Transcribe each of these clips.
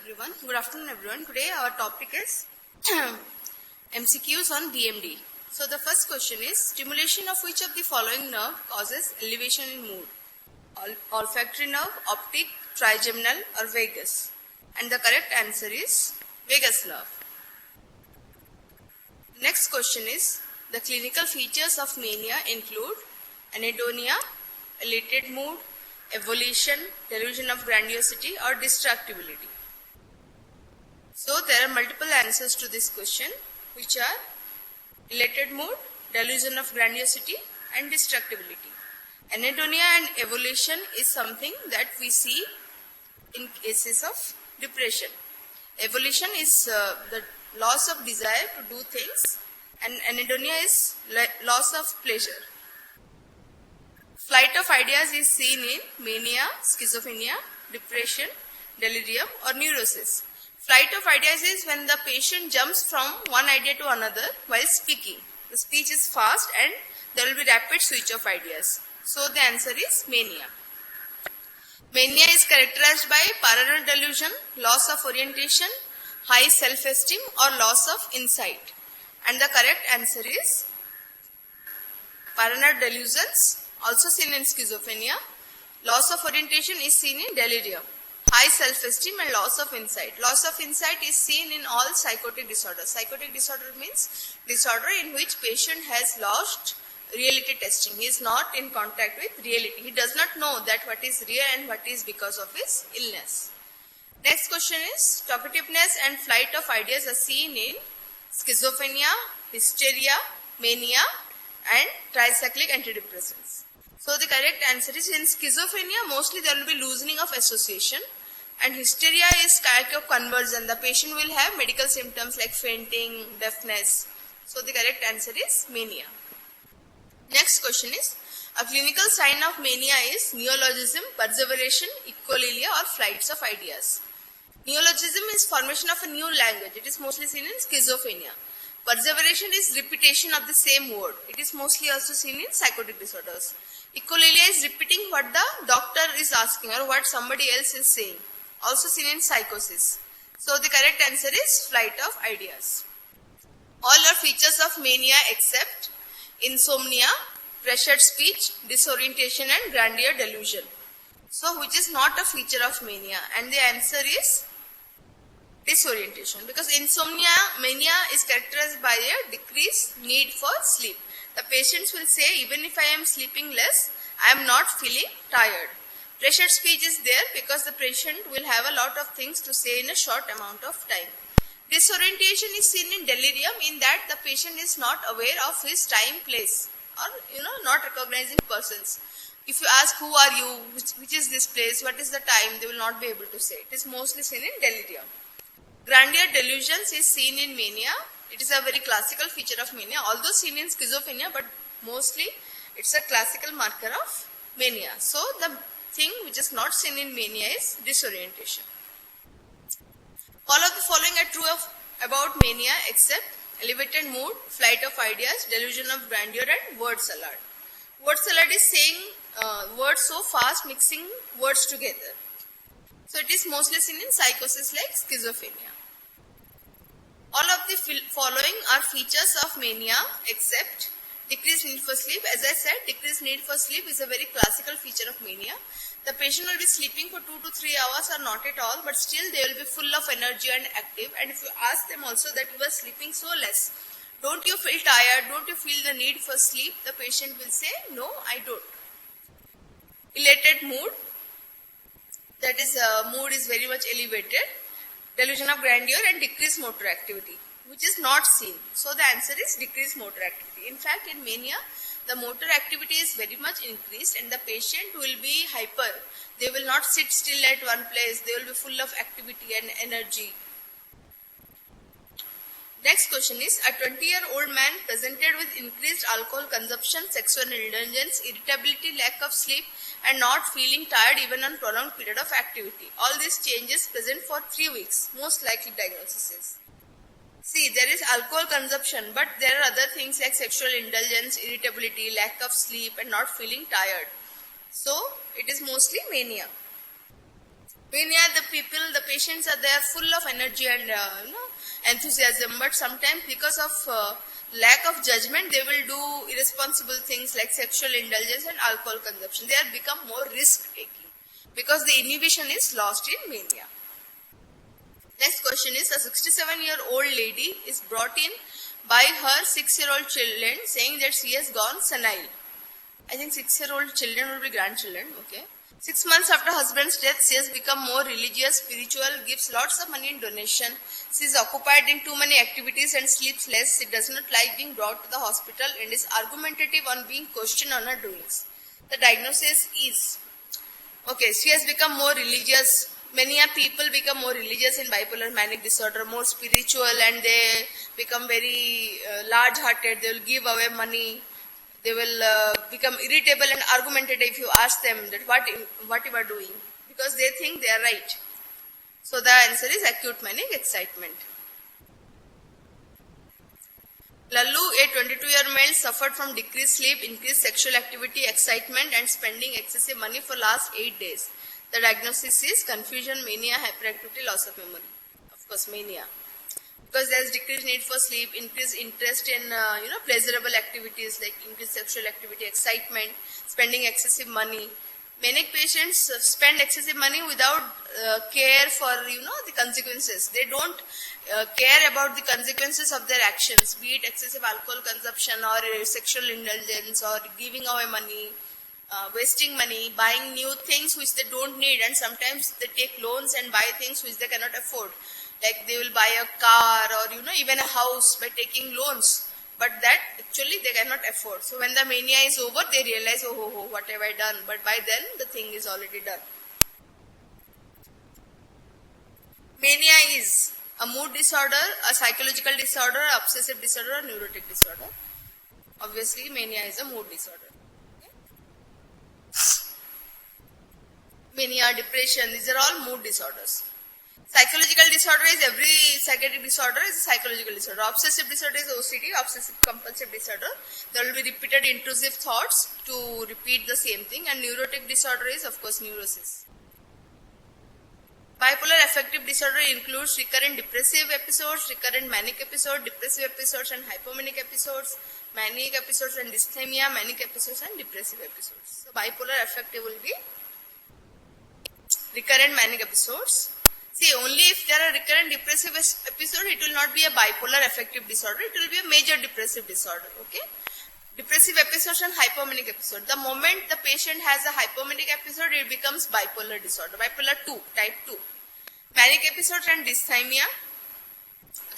everyone. Good afternoon everyone. Today our topic is MCQs on DMD. So the first question is, stimulation of which of the following nerve causes elevation in mood? Olfactory nerve, optic, trigeminal or vagus? And the correct answer is vagus nerve. Next question is, the clinical features of mania include anhedonia, elated mood, evolution, delusion of grandiosity or distractibility. So there are multiple answers to this question, which are elated mood, delusion of grandiosity and distractibility. Anhedonia and evolution is something that we see in cases of depression. Evolution is the loss of desire to do things, and anhedonia is loss of pleasure. Flight of ideas is seen in mania, schizophrenia, depression, delirium or neurosis. Flight of ideas is when the patient jumps from one idea to another while speaking. The speech is fast and there will be rapid switch of ideas. So the answer is mania. Mania is characterized by paranoid delusion, loss of orientation, high self-esteem or loss of insight. And the correct answer is paranoid delusions, also seen in schizophrenia. Loss of orientation is seen in delirium. High self-esteem and loss of insight. Loss of insight is seen in all psychotic disorders. Psychotic disorder means disorder in which patient has lost reality testing. He is not in contact with reality. He does not know that what is real and what is because of his illness. Next question is, talkativeness and flight of ideas are seen in schizophrenia, hysteria, mania and tricyclic antidepressants. So the correct answer is, in schizophrenia mostly there will be loosening of association, and hysteria is kind of conversion. The patient will have medical symptoms like fainting, deafness. So the correct answer is mania. Next question is, a clinical sign of mania is neologism, perseveration, echolalia or flights of ideas. Neologism is formation of a new language. It is mostly seen in schizophrenia. Perseveration is repetition of the same word. It is mostly also seen in psychotic disorders. Echolalia is repeating what the doctor is asking or what somebody else is saying. Also seen in psychosis. So the correct answer is flight of ideas. All are features of mania except insomnia, pressured speech, disorientation and grandeur delusion. So which is not a feature of mania? And the answer is disorientation, because mania is characterized by a decreased need for sleep. The patients will say, even if I am sleeping less, I am not feeling tired. Pressured speech is there because the patient will have a lot of things to say in a short amount of time. Disorientation is seen in delirium, in that the patient is not aware of his time, place or not recognizing persons. If you ask who are you, which is this place, what is the time, they will not be able to say. It is mostly seen in delirium. Grandeur delusions is seen in mania. It is a very classical feature of mania, although seen in schizophrenia, but mostly it's a classical marker of mania. So the thing which is not seen in mania is disorientation. All of the following are true about mania except elevated mood, flight of ideas, delusion of grandeur and word salad. Word salad is saying words so fast, mixing words together. So it is mostly seen in psychosis like schizophrenia. All of the following are features of mania except decreased need for sleep. As I said, decreased need for sleep is a very classical feature of mania. The patient will be sleeping for 2 to 3 hours or not at all, but still they will be full of energy and active. And if you ask them also that you are sleeping so less, don't you feel tired? Don't you feel the need for sleep? The patient will say, no, I don't. Elated mood, that is mood is very much elevated. Delusion of grandeur and decreased motor activity, which is not seen. So the answer is decreased motor activity. In fact, in mania, the motor activity is very much increased and the patient will be hyper. They will not sit still at one place. They will be full of activity and energy. Next question is, a 20-year-old man presented with increased alcohol consumption, sexual indulgence, irritability, lack of sleep and not feeling tired even on prolonged period of activity. All these changes present for 3 weeks. Most likely diagnosis is. See, there is alcohol consumption, but there are other things like sexual indulgence, irritability, lack of sleep and not feeling tired. So, it is mostly mania. Mania, the patients are there full of energy and enthusiasm, but sometimes because of lack of judgment, they will do irresponsible things like sexual indulgence and alcohol consumption. They have become more risk taking because the inhibition is lost in mania. Next question is, a 67-year-old lady is brought in by her 6-year-old children saying that she has gone senile. I think 6-year-old children will be grandchildren, okay. 6 months after husband's death, she has become more religious, spiritual, gives lots of money in donation. She is occupied in too many activities and sleeps less. She does not like being brought to the hospital and is argumentative on being questioned on her doings. The diagnosis is, okay, she has become more religious. Many people become more religious in bipolar manic disorder, more spiritual, and they become very large-hearted. They will give away money. They will become irritable and argumentative if you ask them that what you are doing, because they think they are right. So the answer is acute manic excitement. Lallu, a 22-year male, suffered from decreased sleep, increased sexual activity, excitement, and spending excessive money for last 8 days. The diagnosis is confusion, mania, hyperactivity, loss of memory. Of course, mania. Because there is decreased need for sleep, increased interest in pleasurable activities like increased sexual activity, excitement, spending excessive money. Manic patients spend excessive money without care for the consequences. They don't care about the consequences of their actions, be it excessive alcohol consumption or sexual indulgence or giving away money, wasting money, buying new things which they don't need, and sometimes they take loans and buy things which they cannot afford. Like they will buy a car or even a house by taking loans, but that actually they cannot afford. So when the mania is over, they realize, oh, what have I done? But by then the thing is already done. Mania is a mood disorder, a psychological disorder, obsessive disorder, or neurotic disorder. Obviously, mania is a mood disorder. Okay? Mania, depression, these are all mood disorders. Psychological disorder is every psychiatric disorder is a psychological disorder. Obsessive disorder is OCD, obsessive compulsive disorder. There will be repeated intrusive thoughts to repeat the same thing, and neurotic disorder is of course neurosis. Bipolar affective disorder includes recurrent depressive episodes, recurrent manic episodes, depressive episodes and hypomanic episodes, manic episodes and dysthymia, manic episodes and depressive episodes. So bipolar affective will be recurrent manic episodes. See, only if there are recurrent depressive episode, it will not be a bipolar affective disorder, it will be a major depressive disorder, okay? Depressive episodes and hypomanic episode. The moment the patient has a hypomanic episode, it becomes bipolar disorder, bipolar 2, type 2. Manic episode and dysthymia,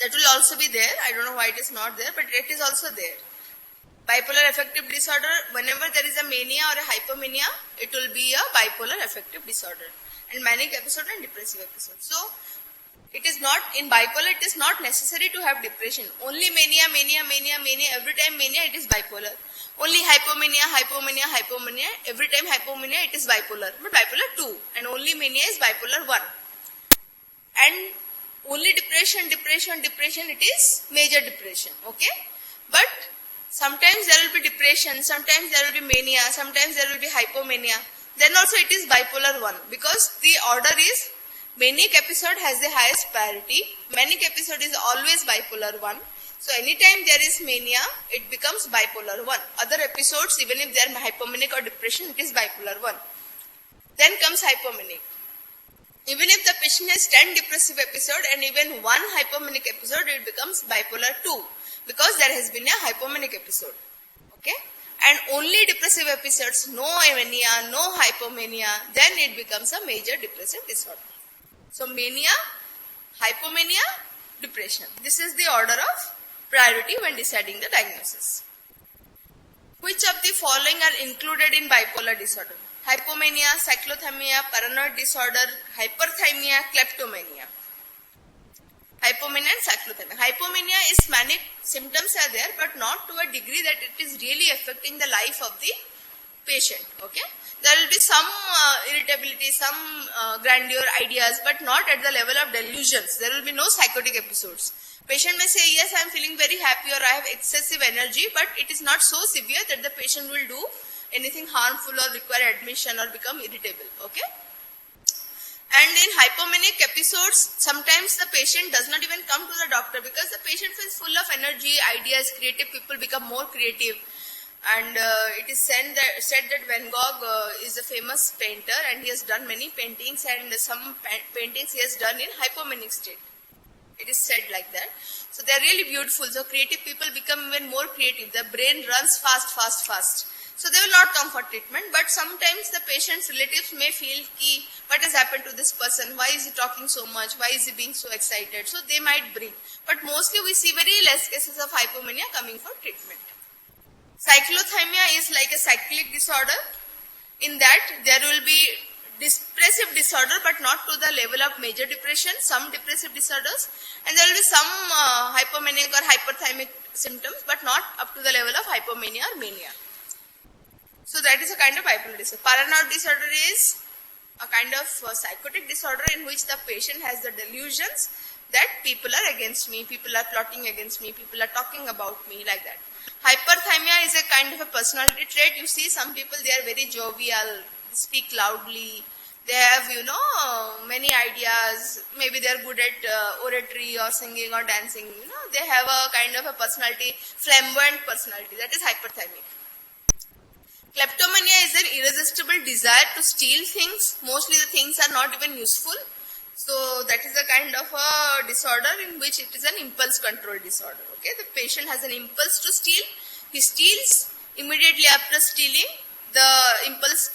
that will also be there. I don't know why it is not there, but it is also there. Bipolar affective disorder, whenever there is a mania or a hypomania, it will be a bipolar affective disorder. And manic episode and depressive episode. So, it is not, in bipolar, it is not necessary to have depression. Only mania, every time mania, it is bipolar. Only hypomania, every time hypomania, it is bipolar. But bipolar 2, and only mania is bipolar 1. And only depression, it is major depression, okay? But sometimes there will be depression, sometimes there will be mania, sometimes there will be hypomania. Then also it is bipolar 1, because the order is manic episode has the highest priority, manic episode is always bipolar 1. So anytime there is mania, it becomes bipolar 1. Other episodes, even if they are hypomanic or depression, it is bipolar 1. Then comes hypomanic. Even if the patient has 10 depressive episodes and even 1 hypomanic episode, it becomes bipolar 2, because there has been a hypomanic episode. Okay? And only depressive episodes, no mania, no hypomania, then it becomes a major depressive disorder. So mania, hypomania, depression. This is the order of priority when deciding the diagnosis. Which of the following are included in bipolar disorder? Hypomania, cyclothymia, paranoid disorder, hyperthymia, kleptomania. Hypomania and cyclothymia. Hypomania is manic symptoms are there, but not to a degree that it is really affecting the life of the patient. Okay, there will be some irritability, some grandeur ideas, but not at the level of delusions. There will be no psychotic episodes. Patient may say, yes, I am feeling very happy or I have excessive energy, but it is not so severe that the patient will do anything harmful or require admission or become irritable. Okay. And in hypomanic episodes, sometimes the patient does not even come to the doctor because the patient feels full of energy, ideas, creative people become more creative. And it is said that Van Gogh is a famous painter and he has done many paintings, and some paintings he has done in hypomanic state. It is said like that. So they are really beautiful. So creative people become even more creative. The brain runs fast. So they will not come for treatment, but sometimes the patient's relatives may feel what has happened to this person, why is he talking so much, why is he being so excited, so they might bring. But mostly we see very less cases of hypomania coming for treatment. Cyclothymia is like a cyclic disorder. In that there will be depressive disorder, but not to the level of major depression, some depressive disorders, and there will be some hypomanic or hyperthymic symptoms, but not up to the level of hypomania or mania. So that is a kind of bipolar disorder. Paranoid disorder is a kind of psychotic disorder in which the patient has the delusions that people are against me, people are plotting against me, people are talking about me, like that. Hyperthymia is a kind of a personality trait. You see some people, they are very jovial, speak loudly, they have, many ideas, maybe they are good at oratory or singing or dancing, they have a kind of a personality, flamboyant personality, that is hyperthymic. Kleptomania is an irresistible desire to steal things. Mostly the things are not even useful. So that is a kind of a disorder in which it is an impulse control disorder. Okay, the patient has an impulse to steal. He steals. Immediately after stealing, the impulse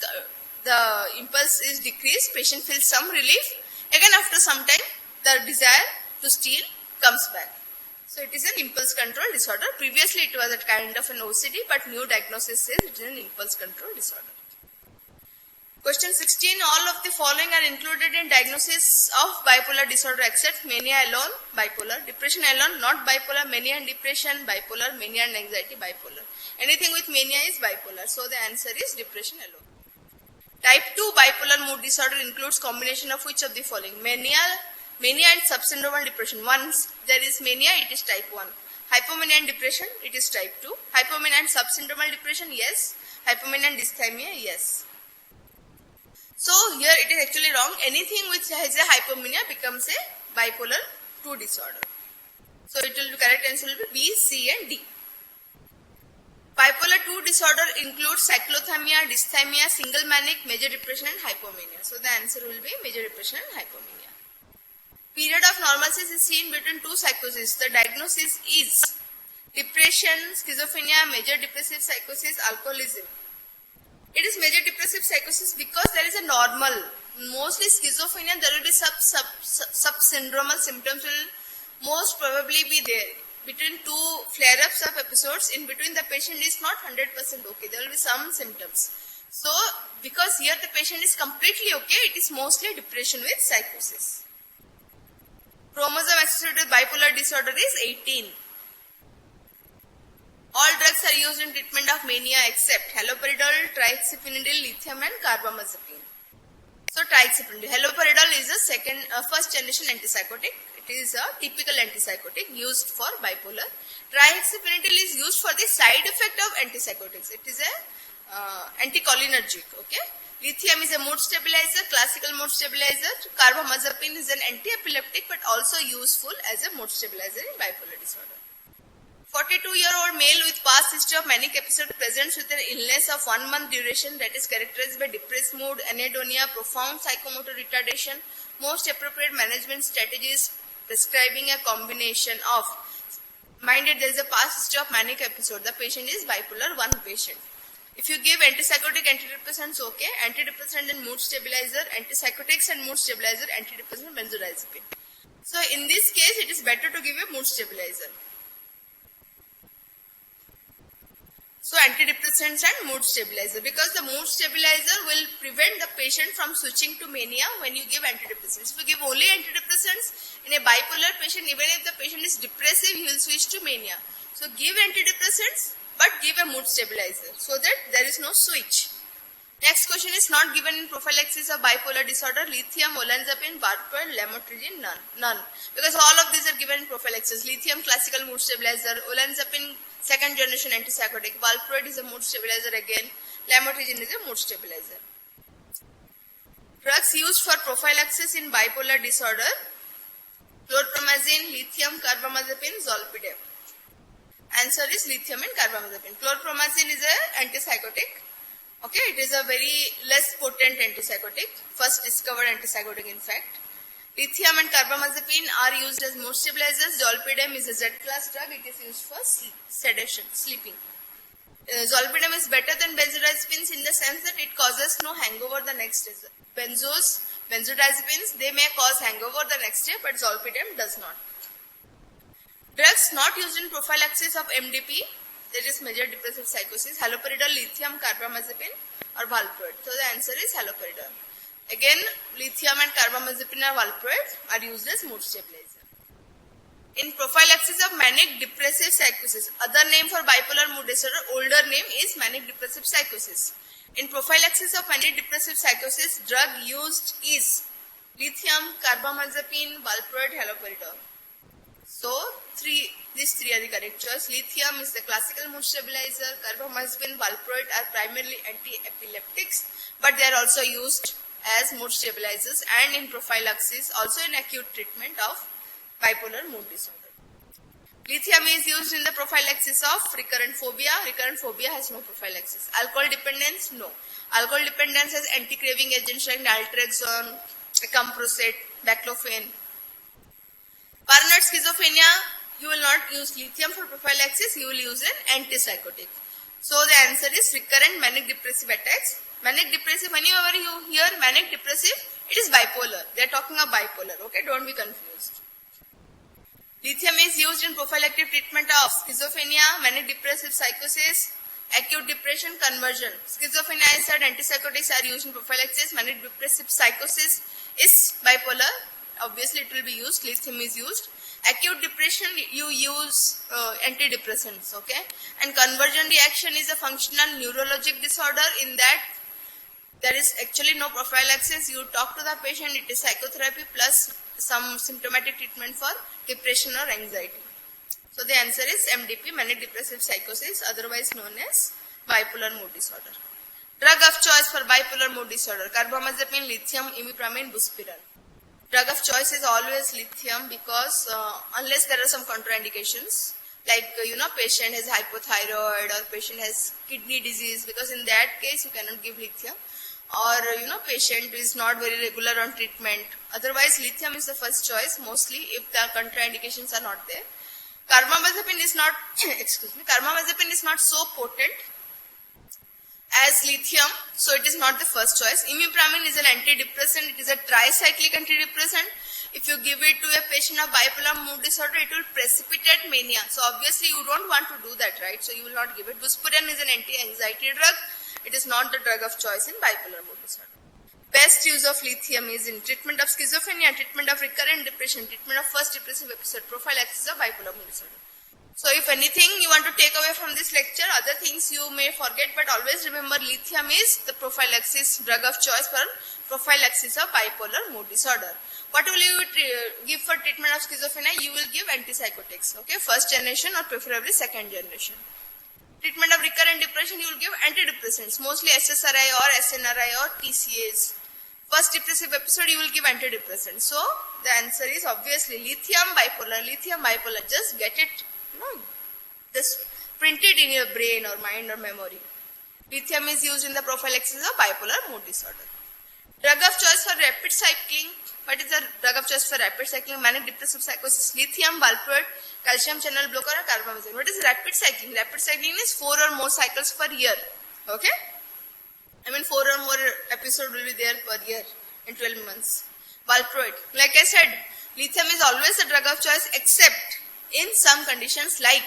is decreased. Patient feels some relief. Again, after some time, the desire to steal comes back. So it is an impulse control disorder. Previously it was a kind of an OCD, but new diagnosis says it is an impulse control disorder. Question 16. All of the following are included in diagnosis of bipolar disorder except mania alone, bipolar. Depression alone, not bipolar. Mania and depression, bipolar. Mania and anxiety, bipolar. Anything with mania is bipolar. So the answer is depression alone. Type 2 bipolar mood disorder includes combination of which of the following? Mania and subsyndromal depression. Once there is mania, it is type 1. Hypomania and depression, it is type 2. Hypomania and subsyndromal depression, yes. Hypomania and dysthymia, yes. So here it is actually wrong. Anything which has a hypomania becomes a bipolar 2 disorder. So it will be correct answer will be B, C and D. Bipolar 2 disorder includes cyclothymia, dysthymia, single manic, major depression and hypomania. So the answer will be major depression and hypomania. Period of normalcy is seen between two psychoses. The diagnosis is depression, schizophrenia, major depressive psychosis, alcoholism. It is major depressive psychosis because there is a normal. Mostly schizophrenia, there will be subsyndromal symptoms will most probably be there. Between two flare-ups of episodes, in between the patient is not 100% okay. There will be some symptoms. So, because here the patient is completely okay, it is mostly depression with psychosis. Chromosome associated with bipolar disorder is 18. All drugs are used in treatment of mania except haloperidol, triacipinidil, lithium and carbamazepine. So triacipinidil. Haloperidol is a first generation antipsychotic. It is a typical antipsychotic used for bipolar. Triacipinidil is used for the side effect of antipsychotics. It is a anticholinergic. Okay. Lithium is a mood stabilizer, classical mood stabilizer. Carbamazepine is an anti-epileptic but also useful as a mood stabilizer in bipolar disorder. 42-year-old male with past history of manic episode presents with an illness of 1 month duration that is characterized by depressed mood, anhedonia, profound psychomotor retardation. Most appropriate management strategies prescribing a combination of, minded there is a past history of manic episode. The patient is bipolar 1 patient. If you give antipsychotic, antidepressants, okay. Antidepressant and mood stabilizer, antipsychotics and mood stabilizer, antidepressant, benzodiazepine. So in this case, it is better to give a mood stabilizer. So antidepressants and mood stabilizer, because the mood stabilizer will prevent the patient from switching to mania when you give antidepressants. If you give only antidepressants in a bipolar patient, even if the patient is depressive, he will switch to mania. So give antidepressants, but give a mood stabilizer so that there is no switch. Next question is not given in prophylaxis of bipolar disorder. Lithium, olanzapine, valproate, lamotrigine, none. Because all of these are given in prophylaxis. Lithium, classical mood stabilizer. Olanzapine, second generation antipsychotic. Valproate is a mood stabilizer again. Lamotrigine is a mood stabilizer. Drugs used for prophylaxis in bipolar disorder: chlorpromazine, lithium, carbamazepine, zolpidem. Answer is lithium and carbamazepine. Chlorpromazine is an antipsychotic. Okay, it is a very less potent antipsychotic, first discovered antipsychotic in fact. Lithium and carbamazepine are used as mood stabilizers. Zolpidem is a Z-class drug. It is used for sedation, sleeping. Zolpidem is better than benzodiazepines in the sense that it causes no hangover the next day. Benzodiazepines, they may cause hangover the next day, but zolpidem does not. Drugs not used in prophylaxis of MDP, that is major depressive psychosis: haloperidol, lithium, carbamazepine, or valproate. So the answer is haloperidol. Again, lithium and carbamazepine or valproate are used as mood stabilizer. In prophylaxis of manic depressive psychosis, other name for bipolar mood disorder, older name is manic depressive psychosis. In prophylaxis of manic depressive psychosis, drug used is lithium, carbamazepine, valproate, haloperidol. So, these three are the correct choice. Lithium is the classical mood stabilizer. Carbamazepine, valproate are primarily anti-epileptics, but they are also used as mood stabilizers and in prophylaxis, also in acute treatment of bipolar mood disorder. Lithium is used in the prophylaxis of recurrent phobia. Recurrent phobia has no prophylaxis. Alcohol dependence, no. Alcohol dependence has anti-craving agents like naltrexone, acamprosate, baclofen. Paranoid schizophrenia, you will not use lithium for prophylaxis, you will use an antipsychotic. So the answer is recurrent manic depressive attacks. Manic depressive, whenever you hear manic depressive, it is bipolar. They are talking of bipolar, okay? Don't be confused. Lithium is used in prophylactic treatment of schizophrenia, manic depressive psychosis, acute depression, conversion. Schizophrenia, I said, antipsychotics are used in prophylaxis. Manic depressive psychosis is bipolar. Obviously, it will be used. Lithium is used. Acute depression, you use antidepressants, okay? And conversion reaction is a functional neurologic disorder. In that, there is actually no prophylaxis. You talk to the patient. It is psychotherapy plus some symptomatic treatment for depression or anxiety. So the answer is MDP, manic depressive psychosis, otherwise known as bipolar mood disorder. Drug of choice for bipolar mood disorder: carbamazepine, lithium, imipramine, buspirone. Drug of choice is always lithium because unless there are some contraindications, like patient has hypothyroid or patient has kidney disease, because in that case you cannot give lithium, or patient is not very regular on treatment. Otherwise, lithium is the first choice mostly if the contraindications are not there. Carbamazepine is not carbamazepine is not so potent as lithium, so it is not the first choice. Imipramine is an antidepressant. It is a tricyclic antidepressant. If you give it to a patient of bipolar mood disorder, it will precipitate mania. So obviously you don't want to do that, right? So you will not give it. Buspirone is an anti-anxiety drug. It is not the drug of choice in bipolar mood disorder. Best use of lithium is in treatment of schizophrenia, treatment of recurrent depression, treatment of first depressive episode, prophylaxis of bipolar mood disorder. So if anything you want to take away from this lecture, other things you may forget, but always remember lithium is the prophylaxis drug of choice for prophylaxis of bipolar mood disorder. What will you give for treatment of schizophrenia? You will give antipsychotics, okay, first generation or preferably second generation. Treatment of recurrent depression, you will give antidepressants, mostly SSRI or SNRI or TCAs. First depressive episode, you will give antidepressants. So the answer is obviously lithium, bipolar, just get it. Just print it in your brain or mind or memory. Lithium is used in the prophylaxis of bipolar mood disorder. Drug of choice for rapid cycling. What is the drug of choice for rapid cycling? Manic depressive psychosis: lithium, valproate, calcium channel blocker, or carbamazepine. What is rapid cycling? Rapid cycling is 4 or more cycles per year. Okay? 4 or more episodes will be there per year in 12 months. Valproate. Like I said, lithium is always the drug of choice except in some conditions like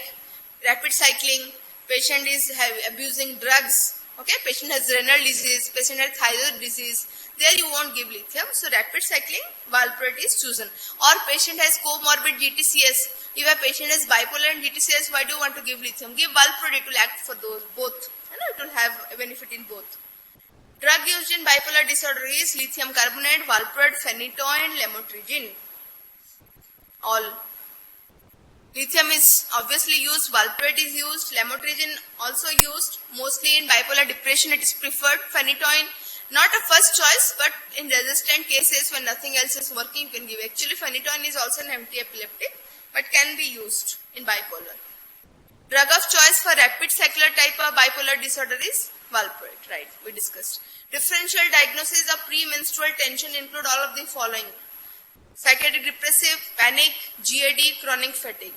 rapid cycling, patient is abusing drugs, okay, patient has renal disease, patient has thyroid disease, there you won't give lithium. So rapid cycling, valproate is chosen. Or patient has comorbid GTCS. If a patient has bipolar and GTCS, why do you want to give lithium? Give valproate, it will act for those both. It will have a benefit in both. Drug used in bipolar disorder is lithium carbonate, valproate, phenytoin, lamotrigine. All. Lithium is obviously used, valproate is used, lamotrigine also used. Mostly in bipolar depression it is preferred. Phenytoin, Not a first choice, but in resistant cases when nothing else is working, you can give. Actually, phenytoin is also an anti-epileptic, but can be used in bipolar. Drug of choice for rapid cycler type of bipolar disorder is valproate, right? We discussed. Differential diagnosis of premenstrual tension include all of the following: psychiatric depressive, panic, GAD, chronic fatigue.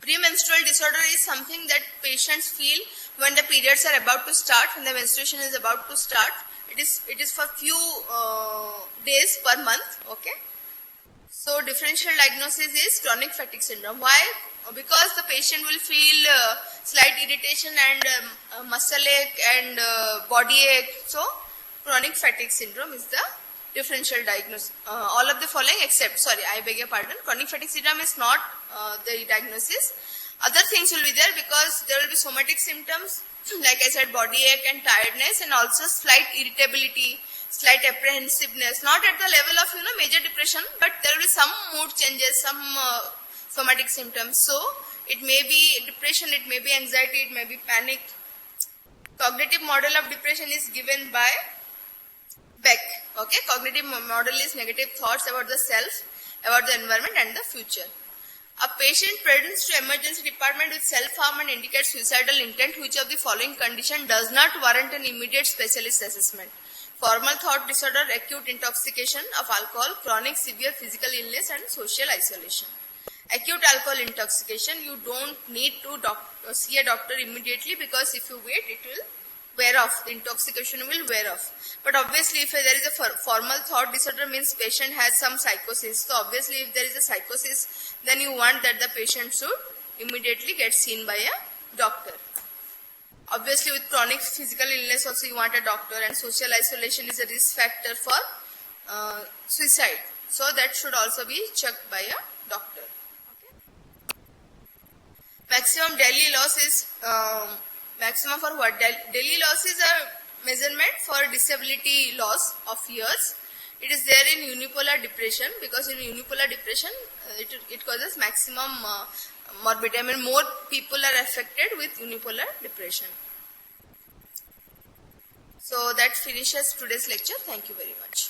Premenstrual disorder is something that patients feel when the periods are about to start, when the menstruation is about to start. It is for few days per month. Okay. So differential diagnosis is chronic fatigue syndrome. Why? Because the patient will feel slight irritation and muscle ache and body ache. So chronic fatigue syndrome is the differential diagnosis. All of the following except, I beg your pardon, chronic fatigue syndrome is not the diagnosis. Other things will be there because there will be somatic symptoms, like I said, body ache and tiredness, and also slight irritability, slight apprehensiveness, not at the level of major depression, but there will be some mood changes, some somatic symptoms. So it may be depression, it may be anxiety, it may be panic. Cognitive model of depression is given by Beck. Okay, cognitive model is negative thoughts about the self, about the environment and the future. A patient presents to emergency department with self-harm and indicates suicidal intent. Which of the following condition does not warrant an immediate specialist assessment? Formal thought disorder, acute intoxication of alcohol, chronic severe physical illness and social isolation. Acute alcohol intoxication, you don't need to see a doctor immediately, because if you wait, it will wear off. The intoxication will wear off. But obviously, if there is a formal thought disorder, means patient has some psychosis. So obviously, if there is a psychosis, then you want that the patient should immediately get seen by a doctor. Obviously, with chronic physical illness also you want a doctor, and social isolation is a risk factor for suicide. So that should also be checked by a doctor. Okay. Maximum daily loss is maximum for what? Daily loss is a measurement for disability loss of years. It is there in unipolar depression, because in unipolar depression it causes maximum morbidity. I mean, more people are affected with unipolar depression. So that finishes today's lecture. Thank you very much.